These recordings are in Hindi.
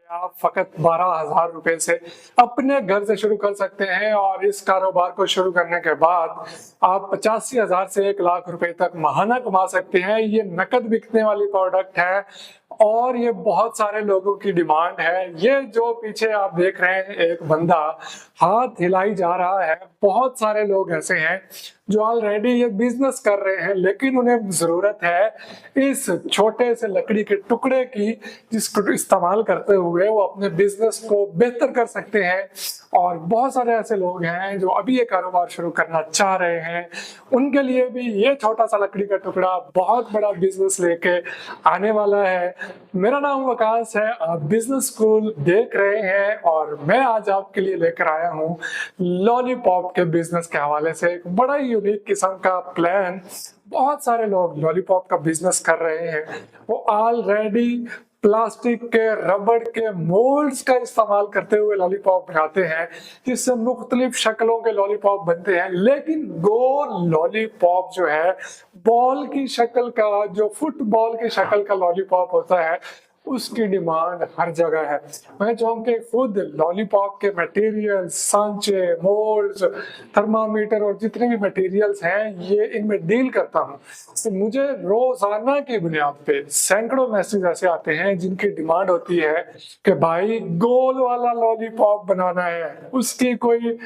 आप फ़कत 12,000 रुपए से अपने घर से शुरू कर सकते हैं और इस कारोबार को शुरू करने के बाद आप 85,000 से 1 लाख रुपए तक महाना कमा सकते हैं। ये नकद बिकने वाली प्रोडक्ट है और ये बहुत सारे लोगों की डिमांड है। ये जो पीछे आप देख रहे हैं एक बंदा हाथ हिलाई जा रहा है, बहुत सारे लोग ऐसे हैं जो ऑलरेडी ये बिजनेस कर रहे हैं, लेकिन उन्हें जरूरत है इस छोटे से लकड़ी के टुकड़े की जिसको इस्तेमाल करते हुए वो अपने बिजनेस को बेहतर कर सकते हैं। और बहुत सारे ऐसे लोग हैं जो अभी ये कारोबार शुरू करना चाह रहे हैं, उनके लिए भी ये छोटा सा लकड़ी का टुकड़ा बहुत बड़ा बिजनेस लेके आने वाला है। मेरा नाम वकास है, आप बिजनेस स्कूल देख रहे हैं और मैं आज आपके लिए लेकर आया हूँ लॉलीपॉप के बिजनेस के हवाले से एक बड़ा ही यूनिक किस्म का प्लान। बहुत सारे लोग लॉलीपॉप का बिजनेस कर रहे हैं, वो ऑलरेडी प्लास्टिक के रबड़ के मोल्ड्स का इस्तेमाल करते हुए लॉलीपॉप बनाते हैं, जिससे मुख्तलिफ शक्लों के लॉलीपॉप बनते हैं। लेकिन गोल लॉलीपॉप जो है, बॉल की शक्ल का, जो फुटबॉल की शक्ल का लॉलीपॉप होता है, उसकी डिमांड हर जगह है। मैं चाहूँ कि खुद लॉलीपॉप के मटेरियल, सांचे, मोल्ड्स, थर्मामीटर और जितने भी मटेरियल्स हैं ये इनमें डील करता हूँ। तो मुझे रोजाना की बुनियाद पे सैकड़ों मैसेज ऐसे आते हैं जिनकी डिमांड होती है कि भाई गोल वाला लॉलीपॉप बनाना है, उसकी कोई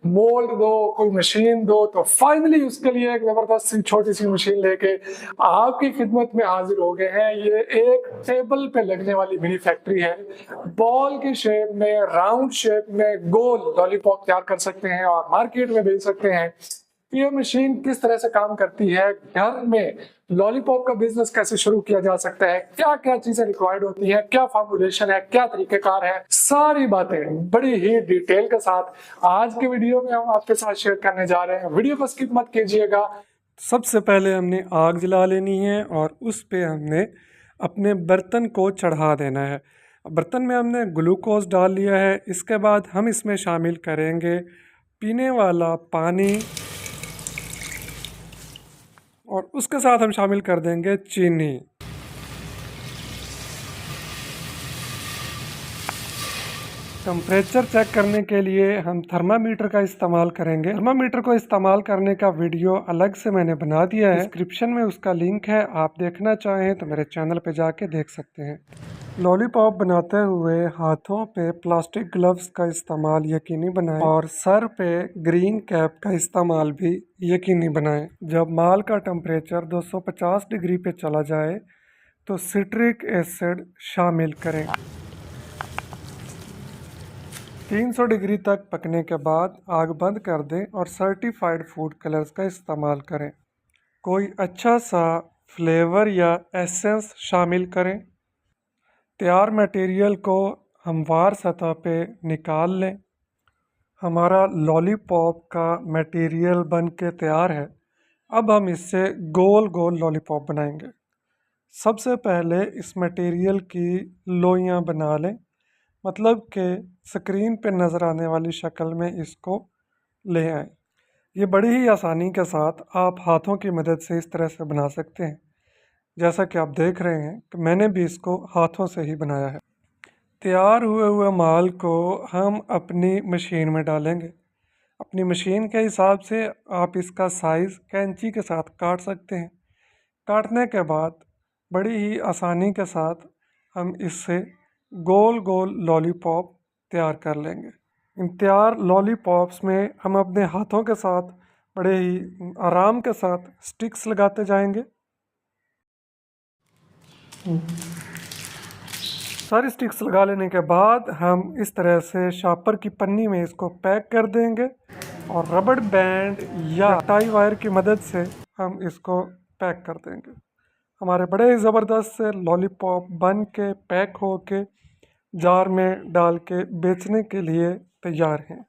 मोल्ड दो, कोई मशीन दो। तो फाइनली उसके लिए एक जबरदस्त सी छोटी सी मशीन लेके आपकी खिदमत में हाजिर हो गए हैं। ये एक टेबल पे लगने वाली मिनी फैक्ट्री है। बॉल की शेप में, राउंड शेप में गोल लॉलीपॉप तैयार कर सकते हैं और मार्केट में बेच सकते हैं। ये मशीन किस तरह से काम करती है, घर में लॉलीपॉप का बिजनेस कैसे शुरू किया जा सकता है, क्या क्या चीजें रिक्वायर्ड होती हैं, क्या फॉर्मुलेशन है, क्या तरीकेकार है, सारी बातें बड़ी ही डिटेल के साथ आज के वीडियो में हम आपके साथ शेयर करने जा रहे हैं। वीडियो को स्किप मत कीजिएगा। सबसे पहले हमने आग जला लेनी है और उस पे हमने अपने बर्तन को चढ़ा देना है। बर्तन में हमने ग्लूकोज डाल लिया है। इसके बाद हम इसमें शामिल करेंगे पीने वाला पानी और उसके साथ हम शामिल कर देंगे चीनी। टेम्परेचर चेक करने के लिए हम थर्मामीटर का इस्तेमाल करेंगे। थर्मामीटर को इस्तेमाल करने का वीडियो अलग से मैंने बना दिया है, डिस्क्रिप्शन में उसका लिंक है, आप देखना चाहें तो मेरे चैनल पे जाके देख सकते हैं। लॉलीपॉप बनाते हुए हाथों पे प्लास्टिक ग्लव्स का इस्तेमाल यकीनी बनाएं और सर पे ग्रीन कैप का इस्तेमाल भी यकीनी बनाएं। जब माल का टेम्परेचर 250 डिग्री पे चला जाए तो सिट्रिक एसिड शामिल करें। 300 डिग्री तक पकने के बाद आग बंद कर दें और सर्टिफाइड फूड कलर्स का इस्तेमाल करें। कोई अच्छा सा फ्लेवर या एसेंस शामिल करें। तैयार मटेरियल को हमवार सतह पे निकाल लें। हमारा लॉलीपॉप का मटेरियल बन के तैयार है। अब हम इससे गोल गोल लॉलीपॉप बनाएंगे। सबसे पहले इस मटेरियल की लोइयां बना लें, मतलब कि स्क्रीन पे नज़र आने वाली शक्ल में इसको ले आएं। ये बड़ी ही आसानी के साथ आप हाथों की मदद से इस तरह से बना सकते हैं, जैसा कि आप देख रहे हैं कि मैंने भी इसको हाथों से ही बनाया है। तैयार हुए माल को हम अपनी मशीन में डालेंगे। अपनी मशीन के हिसाब से आप इसका साइज़ कैंची के साथ काट सकते हैं। काटने के बाद बड़ी ही आसानी के साथ हम इससे गोल गोल लॉलीपॉप तैयार कर लेंगे। इन तैयार लॉलीपॉप्स में हम अपने हाथों के साथ बड़े ही आराम के साथ स्टिक्स लगाते जाएंगे। सारी स्टिक्स लगा लेने के बाद हम इस तरह से शापर की पन्नी में इसको पैक कर देंगे और रबड़ बैंड या टाई वायर की मदद से हम इसको पैक कर देंगे। हमारे बड़े ही ज़बरदस्त से लॉलीपॉप बन के पैक हो के जार में डाल के बेचने के लिए तैयार हैं।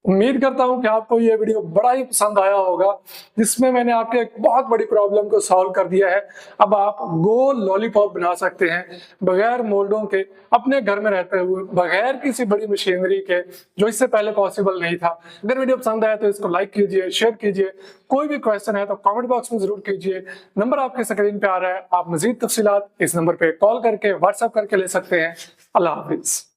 उम्मीद करता हूं कि आपको ये वीडियो बड़ा ही पसंद आया होगा, जिसमें मैंने आपके एक बहुत बड़ी प्रॉब्लम को सॉल्व कर दिया है। अब आप गोल लॉलीपॉप बना सकते हैं बगैर मोल्डों के, अपने घर में रहते हुए, बगैर किसी बड़ी मशीनरी के, जो इससे पहले पॉसिबल नहीं था। अगर वीडियो पसंद आया तो इसको लाइक कीजिए, शेयर कीजिए। कोई भी क्वेश्चन है तो कमेंट बॉक्स में जरूर कीजिए। नंबर आपके स्क्रीन पे आ रहा है, आप मजीद तफसीलात इस नंबर पे कॉल करके, व्हाट्सएप करके ले सकते हैं। अल्लाह हाफिज।